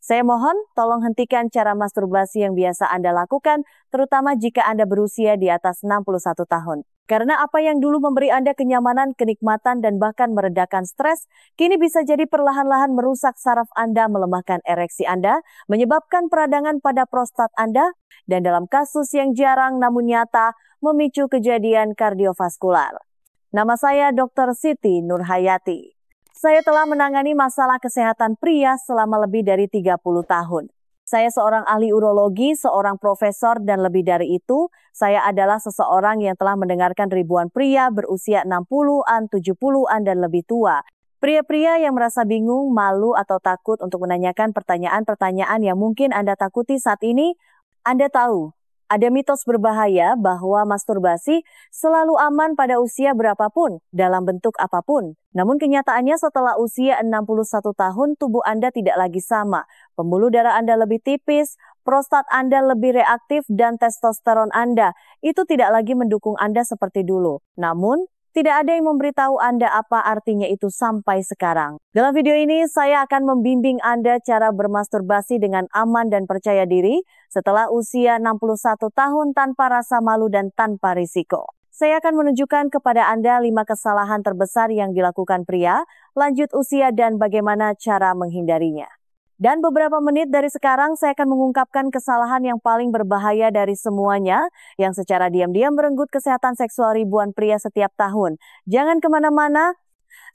Saya mohon tolong hentikan cara masturbasi yang biasa Anda lakukan, terutama jika Anda berusia di atas 61 tahun. Karena apa yang dulu memberi Anda kenyamanan, kenikmatan, dan bahkan meredakan stres, kini bisa jadi perlahan-lahan merusak saraf Anda, melemahkan ereksi Anda, menyebabkan peradangan pada prostat Anda, dan dalam kasus yang jarang namun nyata, memicu kejadian kardiovaskular. Nama saya Dr. Siti Nurhayati. Saya telah menangani masalah kesehatan pria selama lebih dari 30 tahun. Saya seorang ahli urologi, seorang profesor, dan lebih dari itu, saya adalah seseorang yang telah mendengarkan ribuan pria berusia 60-an, 70-an, dan lebih tua. Pria-pria yang merasa bingung, malu, atau takut untuk menanyakan pertanyaan-pertanyaan yang mungkin Anda takuti saat ini. Anda tahu, ada mitos berbahaya bahwa masturbasi selalu aman pada usia berapapun, dalam bentuk apapun. Namun kenyataannya setelah usia 61 tahun, tubuh Anda tidak lagi sama. Pembuluh darah Anda lebih tipis, prostat Anda lebih reaktif, dan testosteron Anda itu tidak lagi mendukung Anda seperti dulu. Namun, tidak ada yang memberitahu Anda apa artinya itu sampai sekarang. Dalam video ini, saya akan membimbing Anda cara bermasturbasi dengan aman dan percaya diri setelah usia 61 tahun tanpa rasa malu dan tanpa risiko. Saya akan menunjukkan kepada Anda 5 kesalahan terbesar yang dilakukan pria, lanjut usia, dan bagaimana cara menghindarinya. Dan beberapa menit dari sekarang saya akan mengungkapkan kesalahan yang paling berbahaya dari semuanya yang secara diam-diam merenggut kesehatan seksual ribuan pria setiap tahun. Jangan kemana-mana.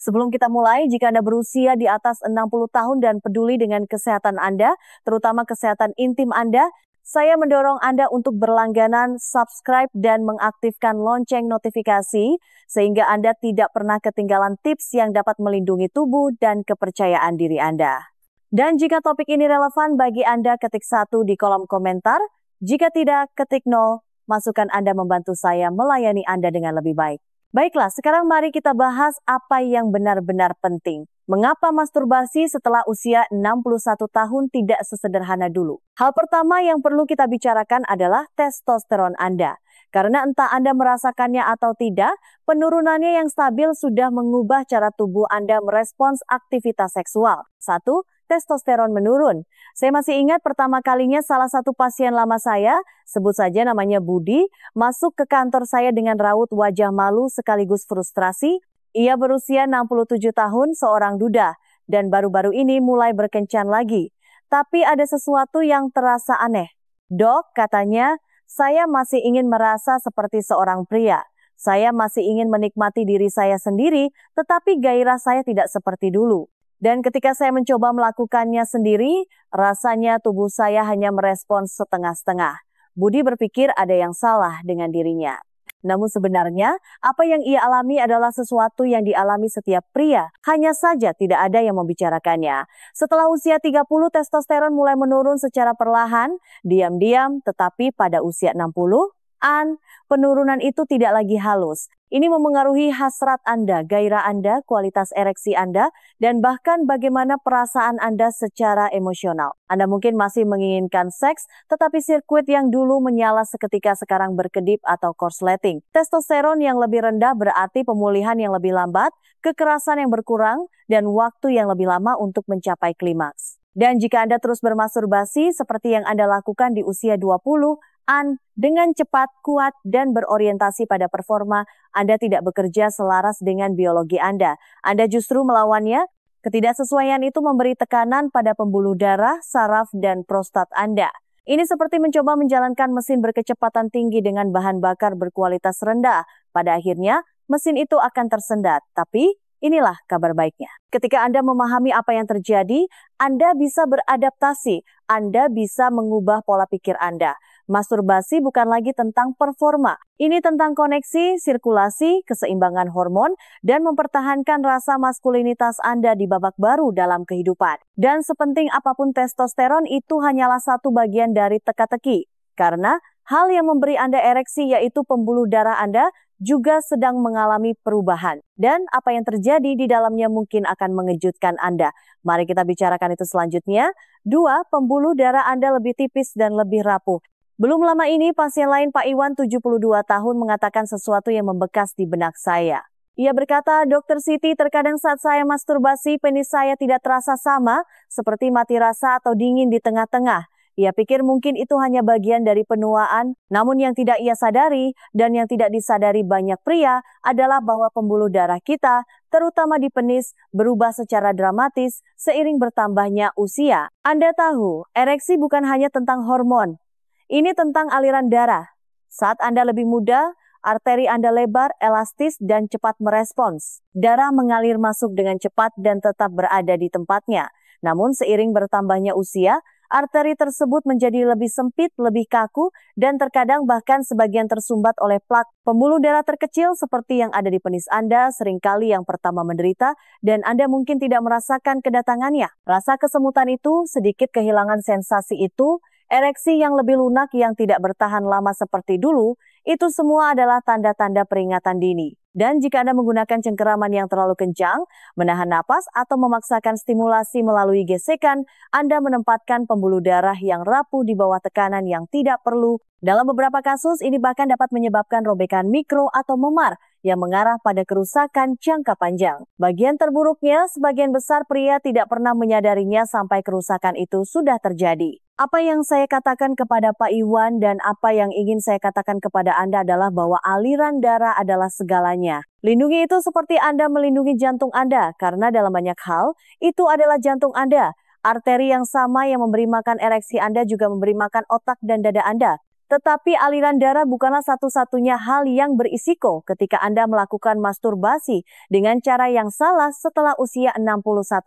Sebelum kita mulai, jika Anda berusia di atas 60 tahun dan peduli dengan kesehatan Anda, terutama kesehatan intim Anda, saya mendorong Anda untuk berlangganan, subscribe, dan mengaktifkan lonceng notifikasi sehingga Anda tidak pernah ketinggalan tips yang dapat melindungi tubuh dan kepercayaan diri Anda. Dan jika topik ini relevan bagi Anda, ketik 1 di kolom komentar. Jika tidak, ketik 0. Masukan Anda membantu saya melayani Anda dengan lebih baik. Baiklah, sekarang mari kita bahas apa yang benar-benar penting. Mengapa masturbasi setelah usia 61 tahun tidak sesederhana dulu? Hal pertama yang perlu kita bicarakan adalah testosteron Anda. Karena entah Anda merasakannya atau tidak, penurunannya yang stabil sudah mengubah cara tubuh Anda merespons aktivitas seksual. 1. Testosteron menurun. Saya masih ingat pertama kalinya salah satu pasien lama saya, sebut saja namanya Budi, masuk ke kantor saya dengan raut wajah malu sekaligus frustrasi. Ia berusia 67 tahun, seorang duda, dan baru-baru ini mulai berkencan lagi. Tapi ada sesuatu yang terasa aneh. Dok, katanya, saya masih ingin merasa seperti seorang pria. Saya masih ingin menikmati diri saya sendiri, tetapi gairah saya tidak seperti dulu. Dan ketika saya mencoba melakukannya sendiri, rasanya tubuh saya hanya merespons setengah-setengah. Budi berpikir ada yang salah dengan dirinya. Namun sebenarnya, apa yang ia alami adalah sesuatu yang dialami setiap pria. Hanya saja tidak ada yang membicarakannya. Setelah usia 30, testosteron mulai menurun secara perlahan, diam-diam, tetapi pada usia 60-an, penurunan itu tidak lagi halus. Ini memengaruhi hasrat Anda, gairah Anda, kualitas ereksi Anda, dan bahkan bagaimana perasaan Anda secara emosional. Anda mungkin masih menginginkan seks, tetapi sirkuit yang dulu menyala seketika sekarang berkedip atau korsleting. Testosteron yang lebih rendah berarti pemulihan yang lebih lambat, kekerasan yang berkurang, dan waktu yang lebih lama untuk mencapai klimaks. Dan jika Anda terus bermasturbasi seperti yang Anda lakukan di usia 20-an, dengan cepat, kuat, dan berorientasi pada performa, Anda tidak bekerja selaras dengan biologi Anda. Anda justru melawannya. Ketidaksesuaian itu memberi tekanan pada pembuluh darah, saraf, dan prostat Anda. Ini seperti mencoba menjalankan mesin berkecepatan tinggi dengan bahan bakar berkualitas rendah. Pada akhirnya, mesin itu akan tersendat. Tapi, inilah kabar baiknya. Ketika Anda memahami apa yang terjadi, Anda bisa beradaptasi. Anda bisa mengubah pola pikir Anda. Masturbasi bukan lagi tentang performa. Ini tentang koneksi, sirkulasi, keseimbangan hormon, dan mempertahankan rasa maskulinitas Anda di babak baru dalam kehidupan. Dan sepenting apapun testosteron itu hanyalah satu bagian dari teka-teki. Karena hal yang memberi Anda ereksi yaitu pembuluh darah Anda juga sedang mengalami perubahan. Dan apa yang terjadi di dalamnya mungkin akan mengejutkan Anda. Mari kita bicarakan itu selanjutnya. 2. Pembuluh darah Anda lebih tipis dan lebih rapuh. Belum lama ini, pasien lain Pak Iwan 72 tahun mengatakan sesuatu yang membekas di benak saya. Ia berkata, Dokter Siti, terkadang saat saya masturbasi, penis saya tidak terasa sama, seperti mati rasa atau dingin di tengah-tengah. Ia pikir mungkin itu hanya bagian dari penuaan, namun yang tidak ia sadari dan yang tidak disadari banyak pria adalah bahwa pembuluh darah kita, terutama di penis, berubah secara dramatis seiring bertambahnya usia. Anda tahu, ereksi bukan hanya tentang hormon, ini tentang aliran darah. Saat Anda lebih muda, arteri Anda lebar, elastis, dan cepat merespons. Darah mengalir masuk dengan cepat dan tetap berada di tempatnya. Namun seiring bertambahnya usia, arteri tersebut menjadi lebih sempit, lebih kaku, dan terkadang bahkan sebagian tersumbat oleh plak. Pembuluh darah terkecil seperti yang ada di penis Anda seringkali yang pertama menderita dan Anda mungkin tidak merasakan kedatangannya. Rasa kesemutan itu, sedikit kehilangan sensasi itu, ereksi yang lebih lunak yang tidak bertahan lama seperti dulu, itu semua adalah tanda-tanda peringatan dini. Dan jika Anda menggunakan cengkeraman yang terlalu kencang, menahan napas atau memaksakan stimulasi melalui gesekan, Anda menempatkan pembuluh darah yang rapuh di bawah tekanan yang tidak perlu. Dalam beberapa kasus, ini bahkan dapat menyebabkan robekan mikro atau memar yang mengarah pada kerusakan jangka panjang. Bagian terburuknya, sebagian besar pria tidak pernah menyadarinya sampai kerusakan itu sudah terjadi. Apa yang saya katakan kepada Pak Iwan dan apa yang ingin saya katakan kepada Anda adalah bahwa aliran darah adalah segalanya. Lindungi itu seperti Anda melindungi jantung Anda, karena dalam banyak hal, itu adalah jantung Anda. Arteri yang sama yang memberi makan ereksi Anda juga memberi makan otak dan dada Anda. Tetapi aliran darah bukanlah satu-satunya hal yang berisiko ketika Anda melakukan masturbasi dengan cara yang salah setelah usia 61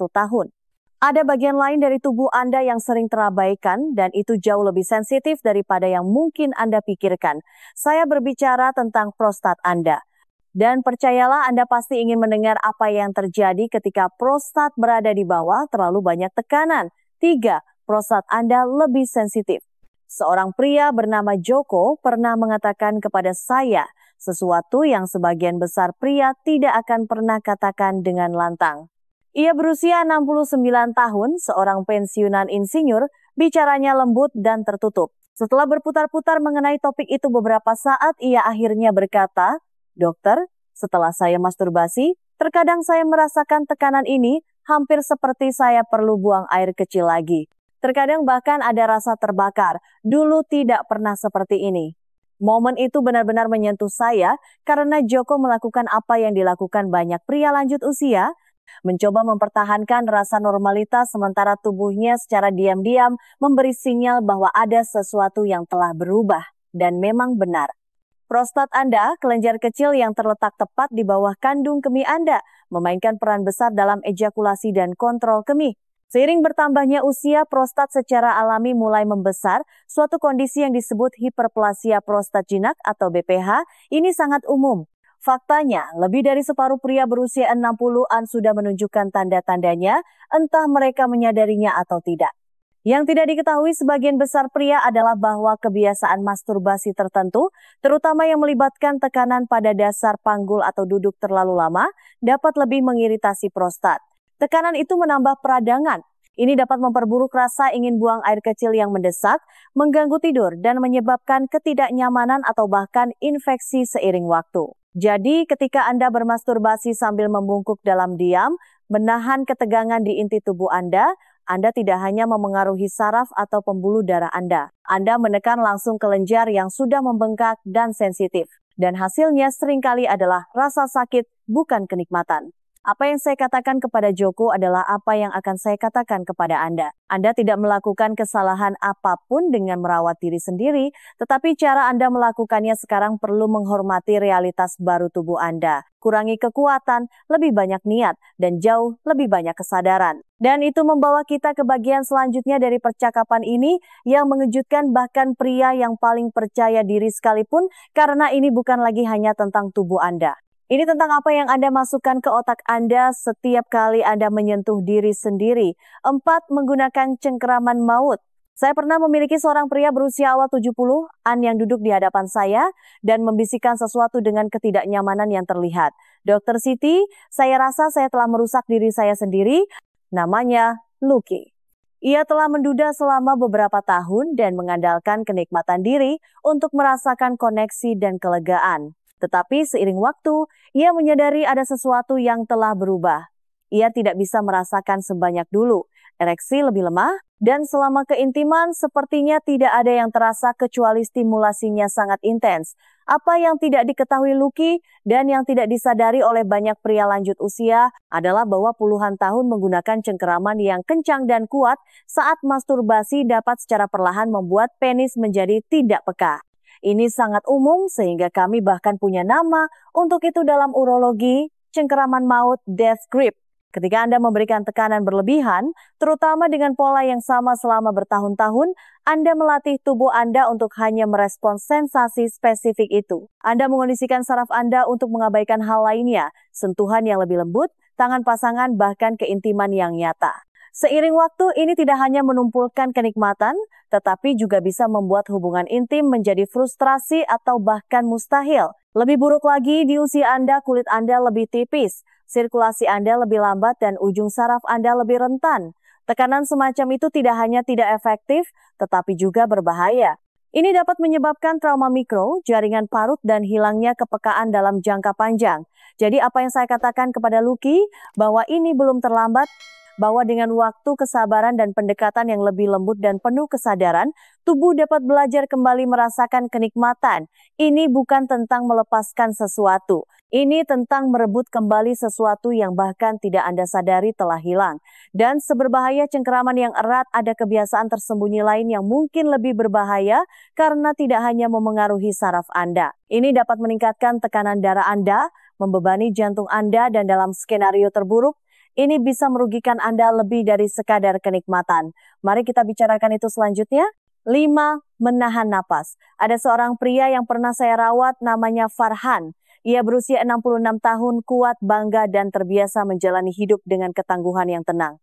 tahun. Ada bagian lain dari tubuh Anda yang sering terabaikan dan itu jauh lebih sensitif daripada yang mungkin Anda pikirkan. Saya berbicara tentang prostat Anda. Dan percayalah Anda pasti ingin mendengar apa yang terjadi ketika prostat berada di bawah terlalu banyak tekanan. 3. Prostat Anda lebih sensitif. Seorang pria bernama Joko pernah mengatakan kepada saya sesuatu yang sebagian besar pria tidak akan pernah katakan dengan lantang. Ia berusia 69 tahun, seorang pensiunan insinyur, bicaranya lembut dan tertutup. Setelah berputar-putar mengenai topik itu beberapa saat, ia akhirnya berkata, Dokter, setelah saya masturbasi, terkadang saya merasakan tekanan ini hampir seperti saya perlu buang air kecil lagi. Terkadang bahkan ada rasa terbakar. Dulu tidak pernah seperti ini. Momen itu benar-benar menyentuh saya karena Joko melakukan apa yang dilakukan banyak pria lanjut usia, mencoba mempertahankan rasa normalitas sementara tubuhnya secara diam-diam memberi sinyal bahwa ada sesuatu yang telah berubah dan memang benar. Prostat Anda, kelenjar kecil yang terletak tepat di bawah kandung kemih Anda, memainkan peran besar dalam ejakulasi dan kontrol kemih. Seiring bertambahnya usia, prostat secara alami mulai membesar, suatu kondisi yang disebut hiperplasia prostat jinak atau BPH, ini sangat umum. Faktanya, lebih dari separuh pria berusia 60-an sudah menunjukkan tanda-tandanya, entah mereka menyadarinya atau tidak. Yang tidak diketahui sebagian besar pria adalah bahwa kebiasaan masturbasi tertentu, terutama yang melibatkan tekanan pada dasar panggul atau duduk terlalu lama, dapat lebih mengiritasi prostat. Tekanan itu menambah peradangan. Ini dapat memperburuk rasa ingin buang air kecil yang mendesak, mengganggu tidur, dan menyebabkan ketidaknyamanan atau bahkan infeksi seiring waktu. Jadi, ketika Anda bermasturbasi sambil membungkuk dalam diam, menahan ketegangan di inti tubuh Anda tidak hanya memengaruhi saraf atau pembuluh darah Anda menekan langsung kelenjar yang sudah membengkak dan sensitif. Dan hasilnya seringkali adalah rasa sakit, bukan kenikmatan. Apa yang saya katakan kepada Joko adalah apa yang akan saya katakan kepada Anda. Anda tidak melakukan kesalahan apapun dengan merawat diri sendiri, tetapi cara Anda melakukannya sekarang perlu menghormati realitas baru tubuh Anda. Kurangi kekuatan, lebih banyak niat, dan jauh lebih banyak kesadaran. Dan itu membawa kita ke bagian selanjutnya dari percakapan ini yang mengejutkan bahkan pria yang paling percaya diri sekalipun karena ini bukan lagi hanya tentang tubuh Anda. Ini tentang apa yang Anda masukkan ke otak Anda setiap kali Anda menyentuh diri sendiri. 4. Menggunakan cengkeraman maut. Saya pernah memiliki seorang pria berusia awal 70-an yang duduk di hadapan saya dan membisikkan sesuatu dengan ketidaknyamanan yang terlihat. Dokter Siti, saya rasa saya telah merusak diri saya sendiri. Namanya Lucky. Ia telah menduda selama beberapa tahun dan mengandalkan kenikmatan diri untuk merasakan koneksi dan kelegaan. Tetapi seiring waktu, ia menyadari ada sesuatu yang telah berubah. Ia tidak bisa merasakan sebanyak dulu, ereksi lebih lemah, dan selama keintiman sepertinya tidak ada yang terasa kecuali stimulasinya sangat intens. Apa yang tidak diketahui Lucky dan yang tidak disadari oleh banyak pria lanjut usia adalah bahwa puluhan tahun menggunakan cengkeraman yang kencang dan kuat saat masturbasi dapat secara perlahan membuat penis menjadi tidak peka. Ini sangat umum sehingga kami bahkan punya nama untuk itu dalam urologi, cengkeraman maut death grip. Ketika Anda memberikan tekanan berlebihan, terutama dengan pola yang sama selama bertahun-tahun, Anda melatih tubuh Anda untuk hanya merespons sensasi spesifik itu. Anda mengondisikan saraf Anda untuk mengabaikan hal lainnya, sentuhan yang lebih lembut, tangan pasangan, bahkan keintiman yang nyata. Seiring waktu, ini tidak hanya menumpulkan kenikmatan, tetapi juga bisa membuat hubungan intim menjadi frustrasi atau bahkan mustahil. Lebih buruk lagi, di usia Anda, kulit Anda lebih tipis, sirkulasi Anda lebih lambat, dan ujung saraf Anda lebih rentan. Tekanan semacam itu tidak hanya tidak efektif, tetapi juga berbahaya. Ini dapat menyebabkan trauma mikro, jaringan parut, dan hilangnya kepekaan dalam jangka panjang. Jadi apa yang saya katakan kepada Lucky, bahwa ini belum terlambat, bahwa dengan waktu, kesabaran, dan pendekatan yang lebih lembut dan penuh kesadaran, tubuh dapat belajar kembali merasakan kenikmatan. Ini bukan tentang melepaskan sesuatu. Ini tentang merebut kembali sesuatu yang bahkan tidak Anda sadari telah hilang. Dan seberbahaya cengkeraman yang erat, ada kebiasaan tersembunyi lain yang mungkin lebih berbahaya karena tidak hanya memengaruhi saraf Anda. Ini dapat meningkatkan tekanan darah Anda, membebani jantung Anda, dan dalam skenario terburuk, ini bisa merugikan Anda lebih dari sekadar kenikmatan. Mari kita bicarakan itu selanjutnya. 5. Menahan napas. Ada seorang pria yang pernah saya rawat namanya Farhan. Ia berusia 66 tahun, kuat, bangga, dan terbiasa menjalani hidup dengan ketangguhan yang tenang.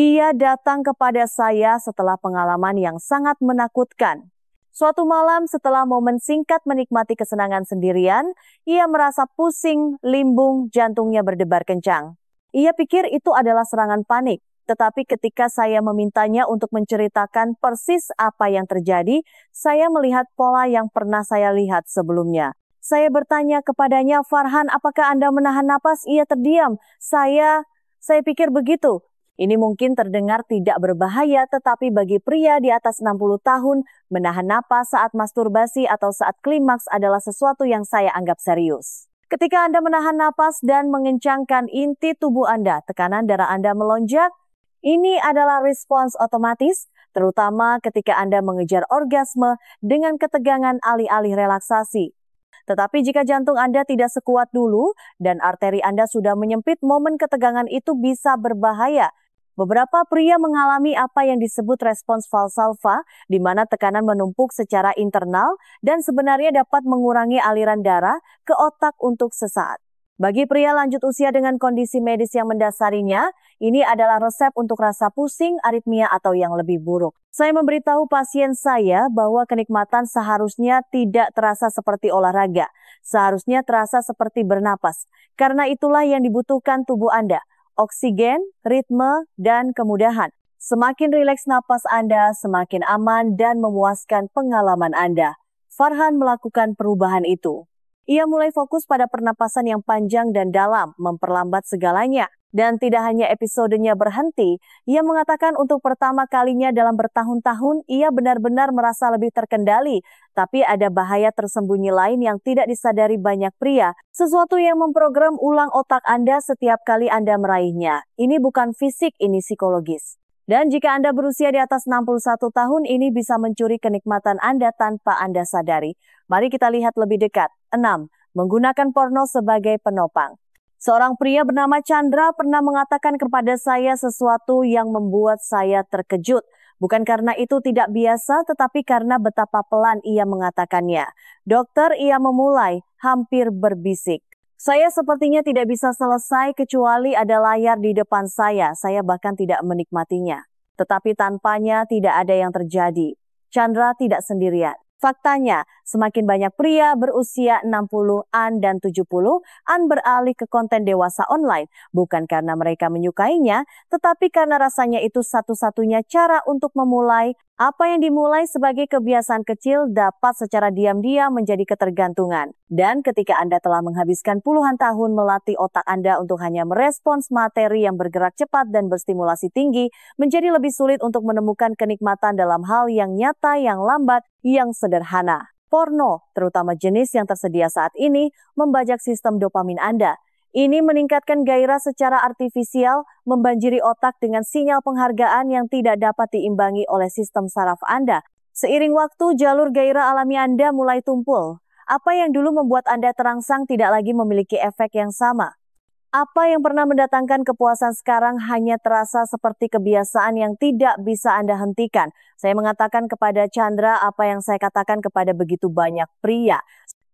Ia datang kepada saya setelah pengalaman yang sangat menakutkan. Suatu malam setelah momen singkat menikmati kesenangan sendirian, ia merasa pusing, limbung, jantungnya berdebar kencang. Ia pikir itu adalah serangan panik, tetapi ketika saya memintanya untuk menceritakan persis apa yang terjadi, saya melihat pola yang pernah saya lihat sebelumnya. Saya bertanya kepadanya, Farhan, apakah Anda menahan napas? Ia terdiam. Saya pikir begitu. Ini mungkin terdengar tidak berbahaya, tetapi bagi pria di atas 60 tahun, menahan napas saat masturbasi atau saat klimaks adalah sesuatu yang saya anggap serius. Ketika Anda menahan napas dan mengencangkan inti tubuh Anda, tekanan darah Anda melonjak. Ini adalah respons otomatis, terutama ketika Anda mengejar orgasme dengan ketegangan alih-alih relaksasi. Tetapi jika jantung Anda tidak sekuat dulu dan arteri Anda sudah menyempit, momen ketegangan itu bisa berbahaya. Beberapa pria mengalami apa yang disebut respons valsalva, di mana tekanan menumpuk secara internal dan sebenarnya dapat mengurangi aliran darah ke otak untuk sesaat. Bagi pria lanjut usia dengan kondisi medis yang mendasarinya, ini adalah resep untuk rasa pusing, aritmia, atau yang lebih buruk. Saya memberitahu pasien saya bahwa kenikmatan seharusnya tidak terasa seperti olahraga, seharusnya terasa seperti bernapas. Karena itulah yang dibutuhkan tubuh Anda. Oksigen, ritme, dan kemudahan. Semakin rileks napas Anda, semakin aman dan memuaskan pengalaman Anda. Farhan melakukan perubahan itu. Ia mulai fokus pada pernapasan yang panjang dan dalam, memperlambat segalanya. Dan tidak hanya episodenya berhenti, ia mengatakan untuk pertama kalinya dalam bertahun-tahun, ia benar-benar merasa lebih terkendali. Tapi ada bahaya tersembunyi lain yang tidak disadari banyak pria. Sesuatu yang memprogram ulang otak Anda setiap kali Anda meraihnya. Ini bukan fisik, ini psikologis. Dan jika Anda berusia di atas 61 tahun, ini bisa mencuri kenikmatan Anda tanpa Anda sadari. Mari kita lihat lebih dekat. 6. Menggunakan porno sebagai penopang. Seorang pria bernama Chandra pernah mengatakan kepada saya sesuatu yang membuat saya terkejut. Bukan karena itu tidak biasa, tetapi karena betapa pelan ia mengatakannya. Dokter, ia memulai, hampir berbisik. Saya sepertinya tidak bisa selesai kecuali ada layar di depan saya bahkan tidak menikmatinya. Tetapi tanpanya tidak ada yang terjadi. Chandra tidak sendirian. Faktanya, Semakin banyak pria berusia 60-an dan 70-an beralih ke konten dewasa online, bukan karena mereka menyukainya, tetapi karena rasanya itu satu-satunya cara untuk memulai. Apa yang dimulai sebagai kebiasaan kecil dapat secara diam-diam menjadi ketergantungan. Dan ketika Anda telah menghabiskan puluhan tahun melatih otak Anda untuk hanya merespons materi yang bergerak cepat dan berstimulasi tinggi, menjadi lebih sulit untuk menemukan kenikmatan dalam hal yang nyata, yang lambat, yang sederhana. Porno, terutama jenis yang tersedia saat ini, membajak sistem dopamin Anda. Ini meningkatkan gairah secara artifisial, membanjiri otak dengan sinyal penghargaan yang tidak dapat diimbangi oleh sistem saraf Anda. Seiring waktu, jalur gairah alami Anda mulai tumpul. Apa yang dulu membuat Anda terangsang tidak lagi memiliki efek yang sama. Apa yang pernah mendatangkan kepuasan sekarang hanya terasa seperti kebiasaan yang tidak bisa Anda hentikan. Saya mengatakan kepada Chandra apa yang saya katakan kepada begitu banyak pria.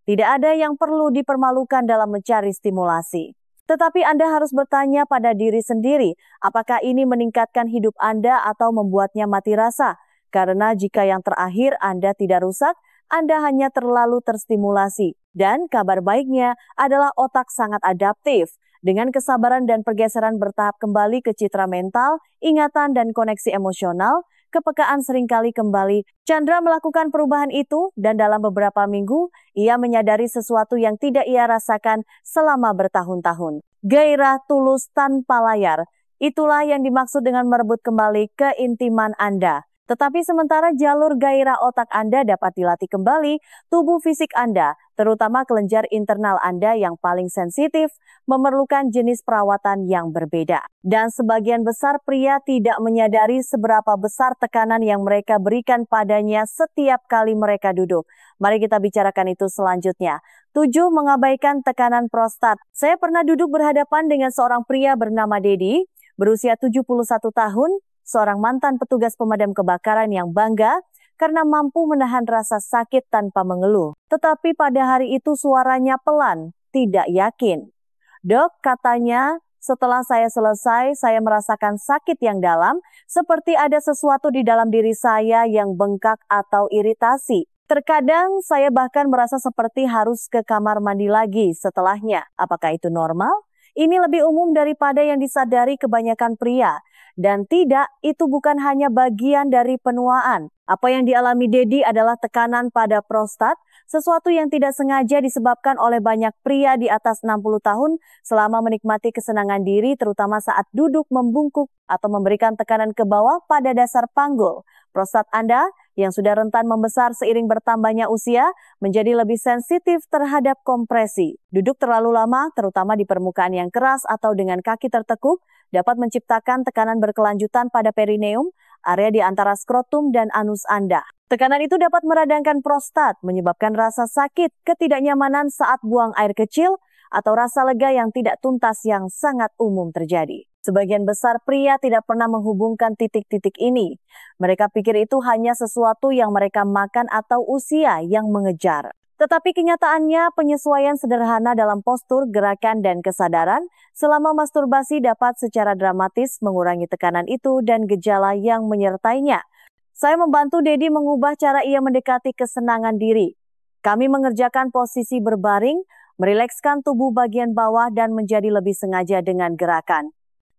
Tidak ada yang perlu dipermalukan dalam mencari stimulasi. Tetapi Anda harus bertanya pada diri sendiri, apakah ini meningkatkan hidup Anda atau membuatnya mati rasa? Karena jika yang terakhir Anda tidak rusak, Anda hanya terlalu terstimulasi. Dan kabar baiknya adalah otak sangat adaptif. Dengan kesabaran dan pergeseran bertahap kembali ke citra mental, ingatan dan koneksi emosional, kepekaan seringkali kembali. Chandra melakukan perubahan itu dan dalam beberapa minggu, ia menyadari sesuatu yang tidak ia rasakan selama bertahun-tahun. Gairah tulus tanpa layar, itulah yang dimaksud dengan merebut kembali keintiman Anda. Tetapi sementara jalur gairah otak Anda dapat dilatih kembali, tubuh fisik Anda, terutama kelenjar internal Anda yang paling sensitif, memerlukan jenis perawatan yang berbeda. Dan sebagian besar pria tidak menyadari seberapa besar tekanan yang mereka berikan padanya setiap kali mereka duduk. Mari kita bicarakan itu selanjutnya. 7. Mengabaikan tekanan prostat. Saya pernah duduk berhadapan dengan seorang pria bernama Dedi, berusia 71 tahun, seorang mantan petugas pemadam kebakaran yang bangga karena mampu menahan rasa sakit tanpa mengeluh. Tetapi pada hari itu suaranya pelan, tidak yakin. Dok, katanya, setelah saya selesai, saya merasakan sakit yang dalam, seperti ada sesuatu di dalam diri saya yang bengkak atau iritasi. Terkadang saya bahkan merasa seperti harus ke kamar mandi lagi setelahnya. Apakah itu normal? Ini lebih umum daripada yang disadari kebanyakan pria. Dan tidak, itu bukan hanya bagian dari penuaan. Apa yang dialami Dedi adalah tekanan pada prostat, sesuatu yang tidak sengaja disebabkan oleh banyak pria di atas 60 tahun selama menikmati kesenangan diri, terutama saat duduk membungkuk atau memberikan tekanan ke bawah pada dasar panggul. Prostat Anda yang sudah rentan membesar seiring bertambahnya usia menjadi lebih sensitif terhadap kompresi. Duduk terlalu lama, terutama di permukaan yang keras atau dengan kaki tertekuk, dapat menciptakan tekanan berkelanjutan pada perineum, area di antara skrotum dan anus Anda. Tekanan itu dapat meradangkan prostat, menyebabkan rasa sakit, ketidaknyamanan saat buang air kecil, atau rasa lega yang tidak tuntas yang sangat umum terjadi. Sebagian besar pria tidak pernah menghubungkan titik-titik ini. Mereka pikir itu hanya sesuatu yang mereka makan atau usia yang mengejar. Tetapi kenyataannya penyesuaian sederhana dalam postur, gerakan, dan kesadaran selama masturbasi dapat secara dramatis mengurangi tekanan itu dan gejala yang menyertainya. Saya membantu Dedi mengubah cara ia mendekati kesenangan diri. Kami mengerjakan posisi berbaring, merilekskan tubuh bagian bawah dan menjadi lebih sengaja dengan gerakan.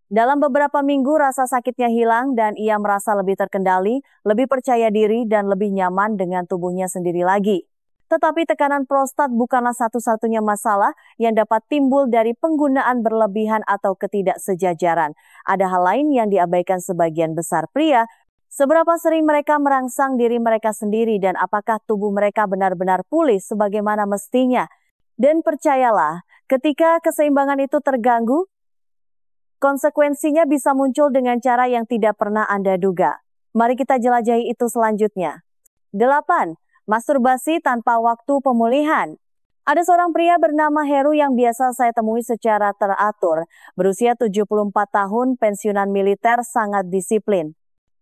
Dalam beberapa minggu rasa sakitnya hilang dan ia merasa lebih terkendali, lebih percaya diri dan lebih nyaman dengan tubuhnya sendiri lagi. Tetapi tekanan prostat bukanlah satu-satunya masalah yang dapat timbul dari penggunaan berlebihan atau ketidaksejajaran. Ada hal lain yang diabaikan sebagian besar pria. Seberapa sering mereka merangsang diri mereka sendiri dan apakah tubuh mereka benar-benar pulih sebagaimana mestinya. Dan percayalah, ketika keseimbangan itu terganggu, konsekuensinya bisa muncul dengan cara yang tidak pernah Anda duga. Mari kita jelajahi itu selanjutnya. 8. Masturbasi tanpa waktu pemulihan. Ada seorang pria bernama Heru yang biasa saya temui secara teratur. Berusia 74 tahun, pensiunan militer, sangat disiplin.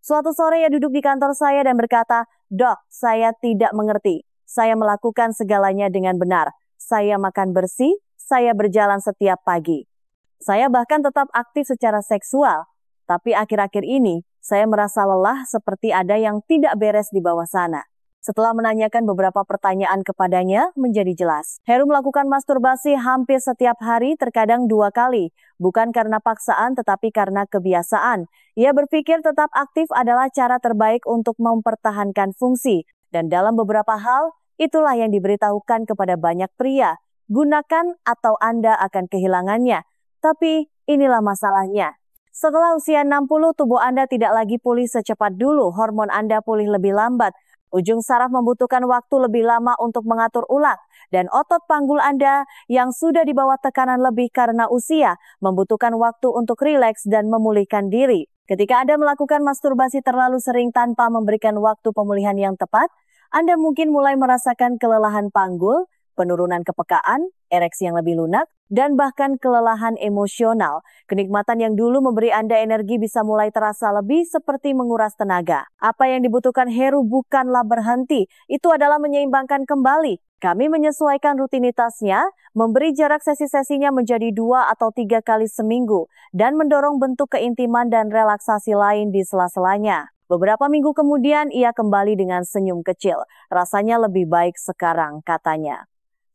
Suatu sore ia duduk di kantor saya dan berkata, "Dok, saya tidak mengerti. Saya melakukan segalanya dengan benar. Saya makan bersih, saya berjalan setiap pagi. Saya bahkan tetap aktif secara seksual. Tapi akhir-akhir ini, saya merasa lelah seperti ada yang tidak beres di bawah sana. Setelah menanyakan beberapa pertanyaan kepadanya, menjadi jelas. Heru melakukan masturbasi hampir setiap hari, terkadang 2 kali. Bukan karena paksaan, tetapi karena kebiasaan. Ia berpikir tetap aktif adalah cara terbaik untuk mempertahankan fungsi. Dan dalam beberapa hal, itulah yang diberitahukan kepada banyak pria. Gunakan atau Anda akan kehilangannya. Tapi inilah masalahnya. Setelah usia 60, tubuh Anda tidak lagi pulih secepat dulu. Hormon Anda pulih lebih lambat. Ujung saraf membutuhkan waktu lebih lama untuk mengatur ulang. Dan otot panggul Anda yang sudah di bawah tekanan lebih karena usia membutuhkan waktu untuk rileks dan memulihkan diri. Ketika Anda melakukan masturbasi terlalu sering tanpa memberikan waktu pemulihan yang tepat, Anda mungkin mulai merasakan kelelahan panggul, penurunan kepekaan, ereksi yang lebih lunak, dan bahkan kelelahan emosional. Kenikmatan yang dulu memberi Anda energi bisa mulai terasa lebih seperti menguras tenaga. Apa yang dibutuhkan Heru bukanlah berhenti, itu adalah menyeimbangkan kembali. Kami menyesuaikan rutinitasnya, memberi jarak sesi-sesinya menjadi 2 atau 3 kali seminggu, dan mendorong bentuk keintiman dan relaksasi lain di sela-selanya. Beberapa minggu kemudian, ia kembali dengan senyum kecil. Rasanya lebih baik sekarang, katanya.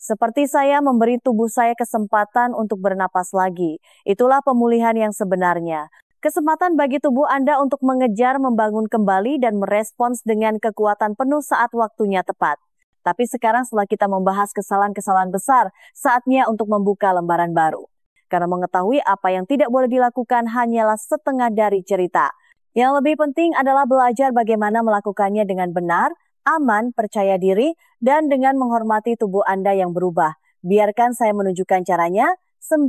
Seperti saya memberi tubuh saya kesempatan untuk bernapas lagi. Itulah pemulihan yang sebenarnya. Kesempatan bagi tubuh Anda untuk mengejar, membangun kembali, dan merespons dengan kekuatan penuh saat waktunya tepat. Tapi sekarang setelah kita membahas kesalahan-kesalahan besar, saatnya untuk membuka lembaran baru. Karena mengetahui apa yang tidak boleh dilakukan hanyalah setengah dari cerita. Yang lebih penting adalah belajar bagaimana melakukannya dengan benar, aman, percaya diri, dan dengan menghormati tubuh Anda yang berubah. Biarkan saya menunjukkan caranya. 9.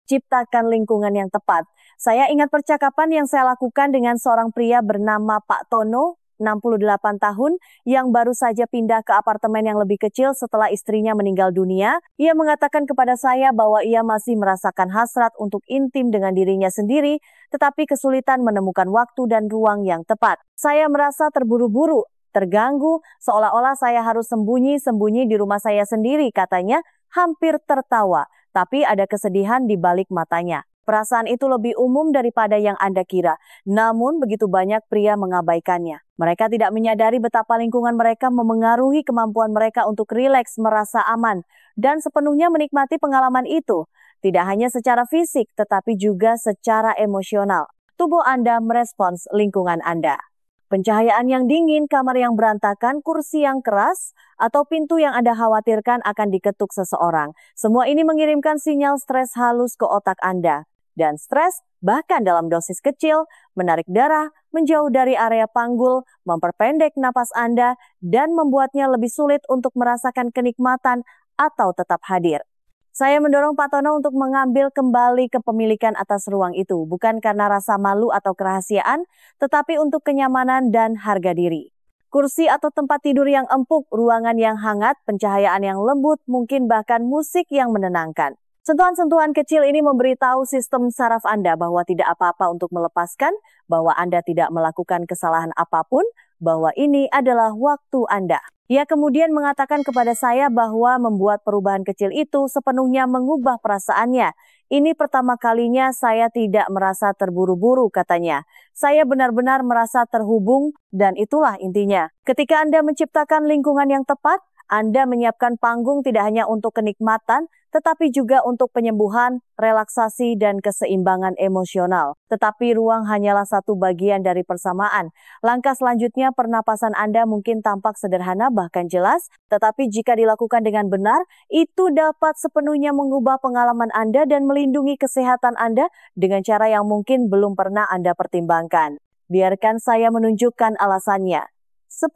Ciptakan lingkungan yang tepat. Saya ingat percakapan yang saya lakukan dengan seorang pria bernama Pak Tono, 68 tahun, yang baru saja pindah ke apartemen yang lebih kecil setelah istrinya meninggal dunia. Ia mengatakan kepada saya bahwa ia masih merasakan hasrat untuk intim dengan dirinya sendiri, tetapi kesulitan menemukan waktu dan ruang yang tepat. Saya merasa terburu-buru, terganggu, seolah-olah saya harus sembunyi-sembunyi di rumah saya sendiri, katanya, hampir tertawa. Tapi ada kesedihan di balik matanya. Perasaan itu lebih umum daripada yang Anda kira. Namun begitu banyak pria mengabaikannya. Mereka tidak menyadari betapa lingkungan mereka memengaruhi kemampuan mereka untuk rileks, merasa aman, dan sepenuhnya menikmati pengalaman itu. Tidak hanya secara fisik, tetapi juga secara emosional. Tubuh Anda merespons lingkungan Anda. Pencahayaan yang dingin, kamar yang berantakan, kursi yang keras, atau pintu yang Anda khawatirkan akan diketuk seseorang. Semua ini mengirimkan sinyal stres halus ke otak Anda. Dan stres, bahkan dalam dosis kecil, menarik darah, menjauh dari area panggul, memperpendek napas Anda, dan membuatnya lebih sulit untuk merasakan kenikmatan atau tetap hadir. Saya mendorong Pak Tono untuk mengambil kembali kepemilikan atas ruang itu, bukan karena rasa malu atau kerahasiaan, tetapi untuk kenyamanan dan harga diri. Kursi atau tempat tidur yang empuk, ruangan yang hangat, pencahayaan yang lembut, mungkin bahkan musik yang menenangkan. Sentuhan-sentuhan kecil ini memberitahu sistem saraf Anda bahwa tidak apa-apa untuk melepaskan, bahwa Anda tidak melakukan kesalahan apapun, bahwa ini adalah waktu Anda. Ia kemudian mengatakan kepada saya bahwa membuat perubahan kecil itu sepenuhnya mengubah perasaannya. Ini pertama kalinya saya tidak merasa terburu-buru, katanya. Saya benar-benar merasa terhubung dan itulah intinya. Ketika Anda menciptakan lingkungan yang tepat, Anda menyiapkan panggung tidak hanya untuk kenikmatan, tetapi juga untuk penyembuhan, relaksasi, dan keseimbangan emosional. Tetapi ruang hanyalah satu bagian dari persamaan. Langkah selanjutnya, pernapasan Anda mungkin tampak sederhana bahkan jelas, tetapi jika dilakukan dengan benar, itu dapat sepenuhnya mengubah pengalaman Anda dan melindungi kesehatan Anda dengan cara yang mungkin belum pernah Anda pertimbangkan. Biarkan saya menunjukkan alasannya. 10.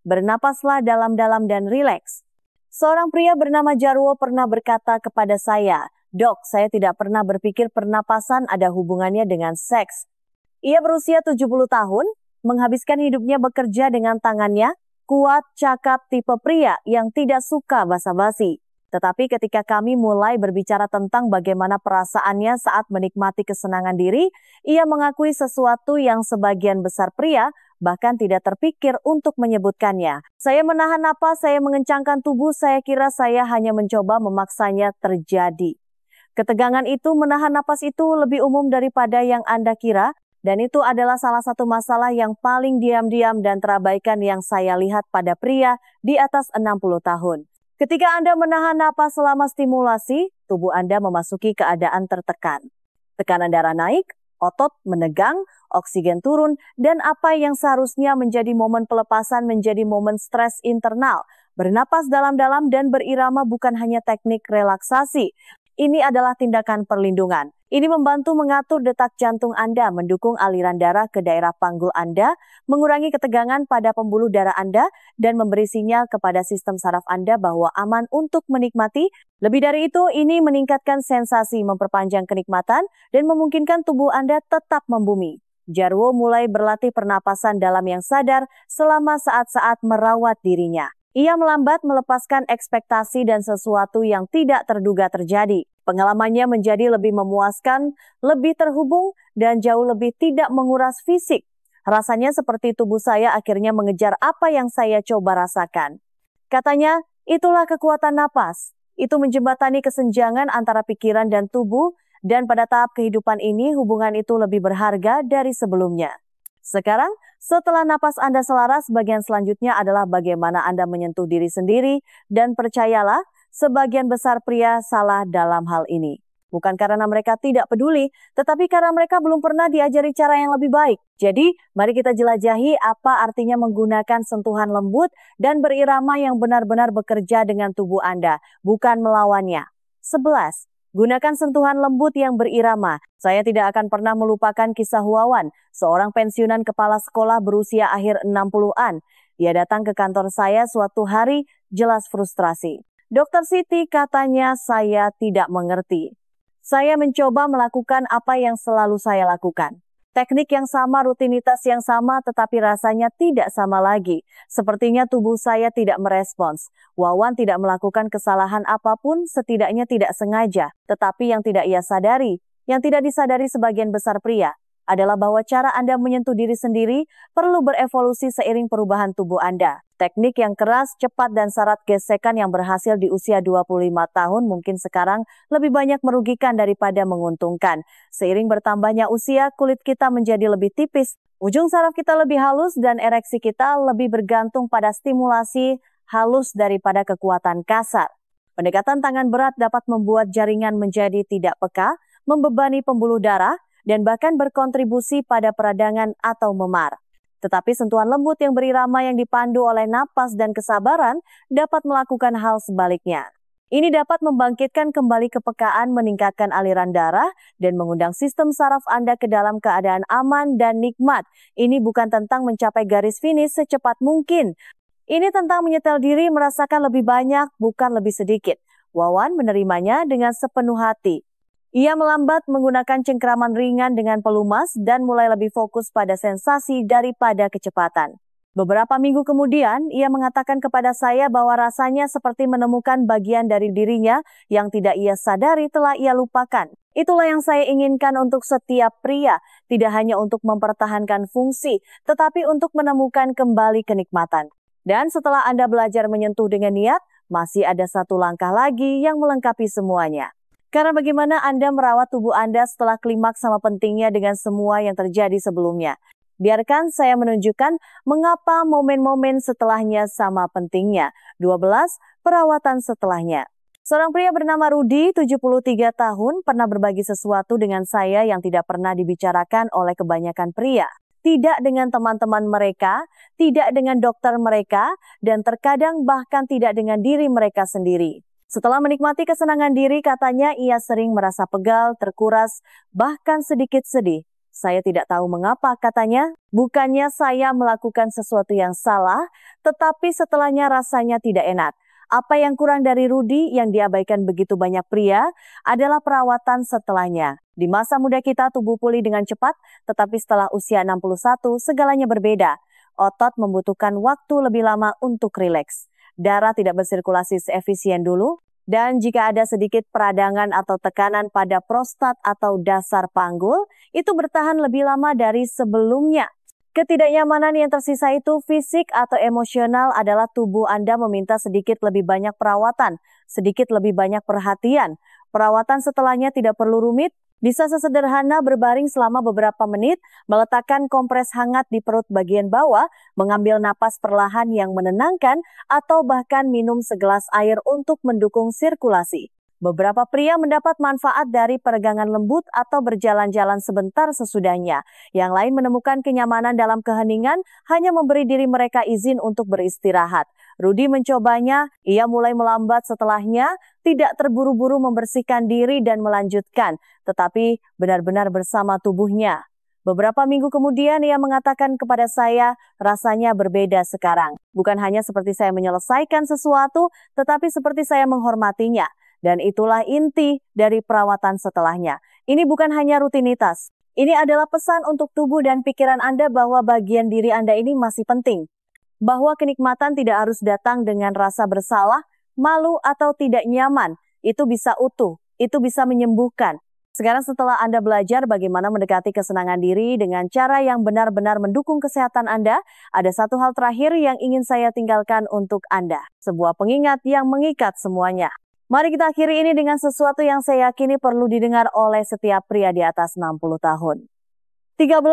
Bernapaslah dalam-dalam dan rileks. Seorang pria bernama Jarwo pernah berkata kepada saya, "Dok, saya tidak pernah berpikir pernapasan ada hubungannya dengan seks." Ia berusia 70 tahun, menghabiskan hidupnya bekerja dengan tangannya, kuat, cakap, tipe pria yang tidak suka basa-basi. Tetapi ketika kami mulai berbicara tentang bagaimana perasaannya saat menikmati kesenangan diri, ia mengakui sesuatu yang sebagian besar pria bahkan tidak terpikir untuk menyebutkannya. Saya menahan napas, saya mengencangkan tubuh, saya kira saya hanya mencoba memaksanya terjadi. Ketegangan itu, menahan napas itu lebih umum daripada yang Anda kira, Dan itu adalah salah satu masalah yang paling diam-diam dan terabaikan yang saya lihat pada pria di atas 60 tahun. Ketika Anda menahan napas selama stimulasi, tubuh Anda memasuki keadaan tertekan. Tekanan darah naik, otot menegang, oksigen turun, dan apa yang seharusnya menjadi momen pelepasan menjadi momen stres internal. Bernapas dalam-dalam dan berirama bukan hanya teknik relaksasi. Ini adalah tindakan perlindungan. Ini membantu mengatur detak jantung Anda, mendukung aliran darah ke daerah panggul Anda, mengurangi ketegangan pada pembuluh darah Anda, dan memberi sinyal kepada sistem saraf Anda bahwa aman untuk menikmati. Lebih dari itu, ini meningkatkan sensasi, memperpanjang kenikmatan, dan memungkinkan tubuh Anda tetap membumi. Jarwo mulai berlatih pernapasan dalam yang sadar selama saat-saat merawat dirinya. Ia melambat melepaskan ekspektasi dan sesuatu yang tidak terduga terjadi. Pengalamannya menjadi lebih memuaskan, lebih terhubung, dan jauh lebih tidak menguras fisik. Rasanya seperti tubuh saya akhirnya mengejar apa yang saya coba rasakan. Katanya, itulah kekuatan napas. Itu menjembatani kesenjangan antara pikiran dan tubuh, dan pada tahap kehidupan ini hubungan itu lebih berharga dari sebelumnya. Sekarang, setelah napas Anda selaras, bagian selanjutnya adalah bagaimana Anda menyentuh diri sendiri, dan percayalah, sebagian besar pria salah dalam hal ini. Bukan karena mereka tidak peduli, tetapi karena mereka belum pernah diajari cara yang lebih baik. Jadi, mari kita jelajahi apa artinya menggunakan sentuhan lembut dan berirama yang benar-benar bekerja dengan tubuh Anda, bukan melawannya. 11. Gunakan sentuhan lembut yang berirama. Saya tidak akan pernah melupakan kisah Wawan, seorang pensiunan kepala sekolah berusia akhir 60-an. Dia datang ke kantor saya suatu hari, jelas frustrasi. Dokter Siti, katanya, saya tidak mengerti. Saya mencoba melakukan apa yang selalu saya lakukan. Teknik yang sama, rutinitas yang sama, tetapi rasanya tidak sama lagi. Sepertinya tubuh saya tidak merespons. Wawan tidak melakukan kesalahan apapun, setidaknya tidak sengaja. Tetapi yang tidak ia sadari, yang tidak disadari sebagian besar pria, adalah bahwa cara Anda menyentuh diri sendiri perlu berevolusi seiring perubahan tubuh Anda. Teknik yang keras, cepat, dan syarat gesekan yang berhasil di usia 25 tahun mungkin sekarang lebih banyak merugikan daripada menguntungkan. Seiring bertambahnya usia, kulit kita menjadi lebih tipis, ujung saraf kita lebih halus, dan ereksi kita lebih bergantung pada stimulasi halus daripada kekuatan kasar. Pendekatan tangan berat dapat membuat jaringan menjadi tidak peka, membebani pembuluh darah, dan bahkan berkontribusi pada peradangan atau memar. Tetapi sentuhan lembut yang berirama yang dipandu oleh napas dan kesabaran dapat melakukan hal sebaliknya. Ini dapat membangkitkan kembali kepekaan, meningkatkan aliran darah, dan mengundang sistem saraf Anda ke dalam keadaan aman dan nikmat. Ini bukan tentang mencapai garis finish secepat mungkin. Ini tentang menyetel diri merasakan lebih banyak, bukan lebih sedikit. Wawan menerimanya dengan sepenuh hati. Ia melambat menggunakan cengkraman ringan dengan pelumas dan mulai lebih fokus pada sensasi daripada kecepatan. Beberapa minggu kemudian, ia mengatakan kepada saya bahwa rasanya seperti menemukan bagian dari dirinya yang tidak ia sadari telah ia lupakan. Itulah yang saya inginkan untuk setiap pria, tidak hanya untuk mempertahankan fungsi, tetapi untuk menemukan kembali kenikmatan. Dan setelah Anda belajar menyentuh dengan niat, masih ada satu langkah lagi yang melengkapi semuanya. Karena bagaimana Anda merawat tubuh Anda setelah klimaks sama pentingnya dengan semua yang terjadi sebelumnya. Biarkan saya menunjukkan mengapa momen-momen setelahnya sama pentingnya. 12. Perawatan setelahnya. Seorang pria bernama Rudy, 73 tahun, pernah berbagi sesuatu dengan saya yang tidak pernah dibicarakan oleh kebanyakan pria. Tidak dengan teman-teman mereka, tidak dengan dokter mereka, dan terkadang bahkan tidak dengan diri mereka sendiri. Setelah menikmati kesenangan diri, katanya ia sering merasa pegal, terkuras, bahkan sedikit sedih. Saya tidak tahu mengapa, katanya. Bukannya saya melakukan sesuatu yang salah, tetapi setelahnya rasanya tidak enak. Apa yang kurang dari Rudy yang diabaikan begitu banyak pria adalah perawatan setelahnya. Di masa muda kita tubuh pulih dengan cepat, tetapi setelah usia 61 segalanya berbeda. Otot membutuhkan waktu lebih lama untuk rileks. Darah tidak bersirkulasi seefisien dulu, dan jika ada sedikit peradangan atau tekanan pada prostat atau dasar panggul, itu bertahan lebih lama dari sebelumnya. Ketidaknyamanan yang tersisa itu fisik atau emosional adalah tubuh Anda meminta sedikit lebih banyak perawatan, sedikit lebih banyak perhatian. Perawatan setelahnya tidak perlu rumit, Bisa sesederhana berbaring selama beberapa menit, meletakkan kompres hangat di perut bagian bawah, mengambil napas perlahan yang menenangkan, atau bahkan minum segelas air untuk mendukung sirkulasi. Beberapa pria mendapat manfaat dari peregangan lembut atau berjalan-jalan sebentar sesudahnya. Yang lain menemukan kenyamanan dalam keheningan, hanya memberi diri mereka izin untuk beristirahat. Rudy mencobanya, ia mulai melambat setelahnya, tidak terburu-buru membersihkan diri dan melanjutkan, tetapi benar-benar bersama tubuhnya. Beberapa minggu kemudian ia mengatakan kepada saya, rasanya berbeda sekarang. Bukan hanya seperti saya menyelesaikan sesuatu, tetapi seperti saya menghormatinya. Dan itulah inti dari perawatan setelahnya. Ini bukan hanya rutinitas. Ini adalah pesan untuk tubuh dan pikiran Anda bahwa bagian diri Anda ini masih penting. Bahwa kenikmatan tidak harus datang dengan rasa bersalah, malu, atau tidak nyaman. Itu bisa utuh, itu bisa menyembuhkan. Sekarang setelah Anda belajar bagaimana mendekati kesenangan diri dengan cara yang benar-benar mendukung kesehatan Anda, ada satu hal terakhir yang ingin saya tinggalkan untuk Anda. Sebuah pengingat yang mengikat semuanya. Mari kita akhiri ini dengan sesuatu yang saya yakini perlu didengar oleh setiap pria di atas 60 tahun. 13.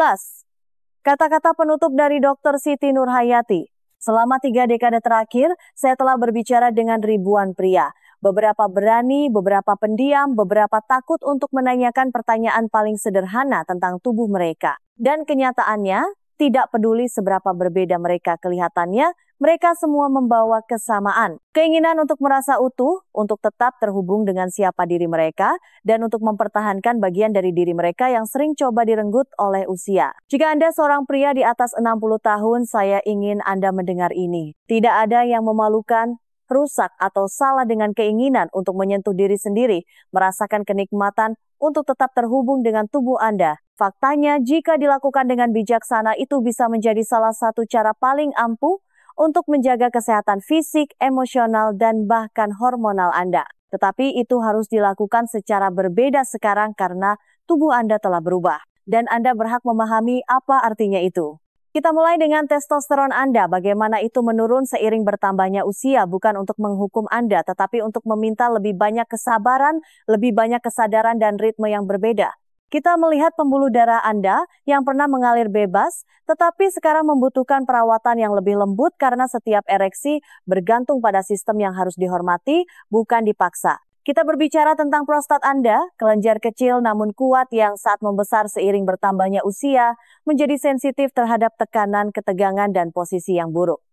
Kata-kata penutup dari Dr. Siti Nurhayati. Selama 3 dekade terakhir, saya telah berbicara dengan ribuan pria. Beberapa berani, beberapa pendiam, beberapa takut untuk menanyakan pertanyaan paling sederhana tentang tubuh mereka. Dan kenyataannya, tidak peduli seberapa berbeda mereka kelihatannya, mereka semua membawa kesamaan. Keinginan untuk merasa utuh, untuk tetap terhubung dengan siapa diri mereka, dan untuk mempertahankan bagian dari diri mereka yang sering coba direnggut oleh usia. Jika Anda seorang pria di atas 60 tahun, saya ingin Anda mendengar ini. Tidak ada yang memalukan, rusak, atau salah dengan keinginan untuk menyentuh diri sendiri, merasakan kenikmatan untuk tetap terhubung dengan tubuh Anda. Faktanya, jika dilakukan dengan bijaksana, itu bisa menjadi salah satu cara paling ampuh untuk menjaga kesehatan fisik, emosional, dan bahkan hormonal Anda. Tetapi itu harus dilakukan secara berbeda sekarang karena tubuh Anda telah berubah. Dan Anda berhak memahami apa artinya itu. Kita mulai dengan testosteron Anda, bagaimana itu menurun seiring bertambahnya usia, bukan untuk menghukum Anda, tetapi untuk meminta lebih banyak kesabaran, lebih banyak kesadaran dan ritme yang berbeda. Kita melihat pembuluh darah Anda yang pernah mengalir bebas, tetapi sekarang membutuhkan perawatan yang lebih lembut karena setiap ereksi bergantung pada sistem yang harus dihormati, bukan dipaksa. Kita berbicara tentang prostat Anda, kelenjar kecil namun kuat yang saat membesar seiring bertambahnya usia, menjadi sensitif terhadap tekanan, ketegangan, dan posisi yang buruk.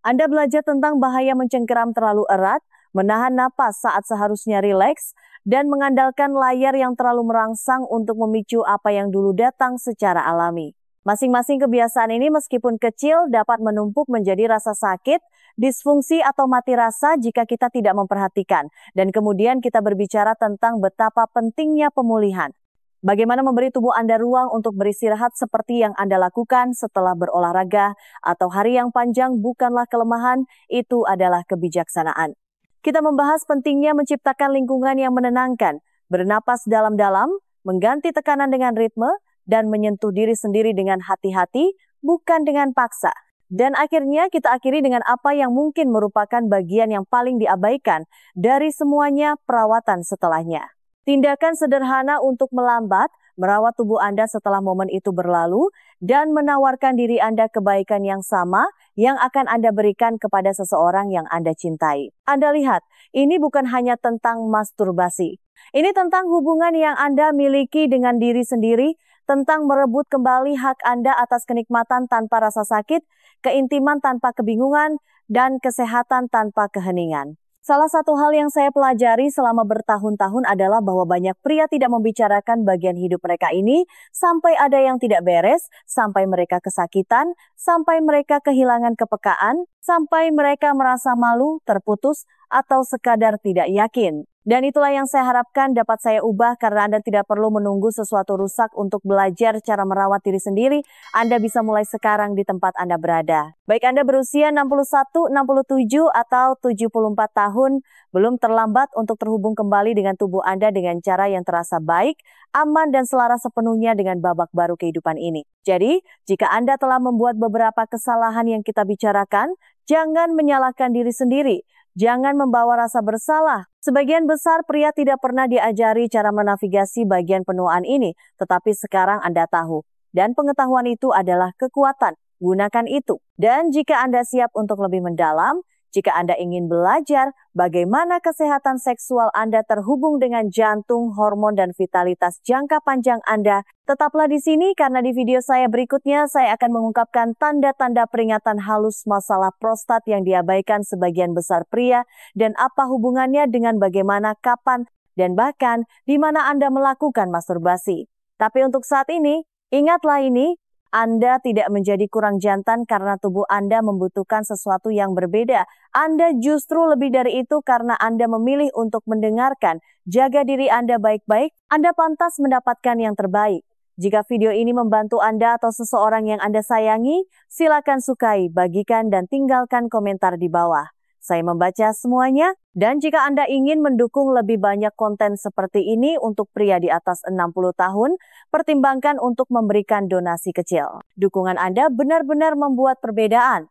Anda belajar tentang bahaya mencengkeram terlalu erat, menahan napas saat seharusnya rileks, dan mengandalkan layar yang terlalu merangsang untuk memicu apa yang dulu datang secara alami. Masing-masing kebiasaan ini meskipun kecil dapat menumpuk menjadi rasa sakit, disfungsi atau mati rasa jika kita tidak memperhatikan. Dan kemudian kita berbicara tentang betapa pentingnya pemulihan. Bagaimana memberi tubuh Anda ruang untuk beristirahat seperti yang Anda lakukan setelah berolahraga atau hari yang panjang bukanlah kelemahan, itu adalah kebijaksanaan. Kita membahas pentingnya menciptakan lingkungan yang menenangkan, bernapas dalam-dalam, mengganti tekanan dengan ritme, dan menyentuh diri sendiri dengan hati-hati, bukan dengan paksa. Dan akhirnya kita akhiri dengan apa yang mungkin merupakan bagian yang paling diabaikan dari semuanya, perawatan setelahnya. Tindakan sederhana untuk melambat, merawat tubuh Anda setelah momen itu berlalu, dan menawarkan diri Anda kebaikan yang sama yang akan Anda berikan kepada seseorang yang Anda cintai. Anda lihat, ini bukan hanya tentang masturbasi. Ini tentang hubungan yang Anda miliki dengan diri sendiri, tentang merebut kembali hak Anda atas kenikmatan tanpa rasa sakit, keintiman tanpa kebingungan, dan kesehatan tanpa keheningan. Salah satu hal yang saya pelajari selama bertahun-tahun adalah bahwa banyak pria tidak membicarakan bagian hidup mereka ini sampai ada yang tidak beres, sampai mereka kesakitan, sampai mereka kehilangan kepekaan, sampai mereka merasa malu, terputus, atau sekadar tidak yakin. Dan itulah yang saya harapkan dapat saya ubah karena Anda tidak perlu menunggu sesuatu rusak untuk belajar cara merawat diri sendiri. Anda bisa mulai sekarang di tempat Anda berada. Baik Anda berusia 61, 67, atau 74 tahun, belum terlambat untuk terhubung kembali dengan tubuh Anda dengan cara yang terasa baik, aman, dan selaras sepenuhnya dengan babak baru kehidupan ini. Jadi, jika Anda telah membuat beberapa kesalahan yang kita bicarakan, jangan menyalahkan diri sendiri. Jangan membawa rasa bersalah. Sebagian besar pria tidak pernah diajari cara menavigasi bagian penuaan ini, tetapi sekarang Anda tahu. Dan pengetahuan itu adalah kekuatan. Gunakan itu. Dan jika Anda siap untuk lebih mendalam, jika Anda ingin belajar bagaimana kesehatan seksual Anda terhubung dengan jantung, hormon, dan vitalitas jangka panjang Anda, tetaplah di sini karena di video saya berikutnya saya akan mengungkapkan tanda-tanda peringatan halus masalah prostat yang diabaikan sebagian besar pria dan apa hubungannya dengan bagaimana, kapan, dan bahkan di mana Anda melakukan masturbasi. Tapi untuk saat ini, ingatlah ini, Anda tidak menjadi kurang jantan karena tubuh Anda membutuhkan sesuatu yang berbeda. Anda justru lebih dari itu karena Anda memilih untuk mendengarkan. Jaga diri Anda baik-baik, Anda pantas mendapatkan yang terbaik. Jika video ini membantu Anda atau seseorang yang Anda sayangi, silakan sukai, bagikan, dan tinggalkan komentar di bawah. Saya membaca semuanya, dan jika Anda ingin mendukung lebih banyak konten seperti ini untuk pria di atas 60 tahun, pertimbangkan untuk memberikan donasi kecil. Dukungan Anda benar-benar membuat perbedaan.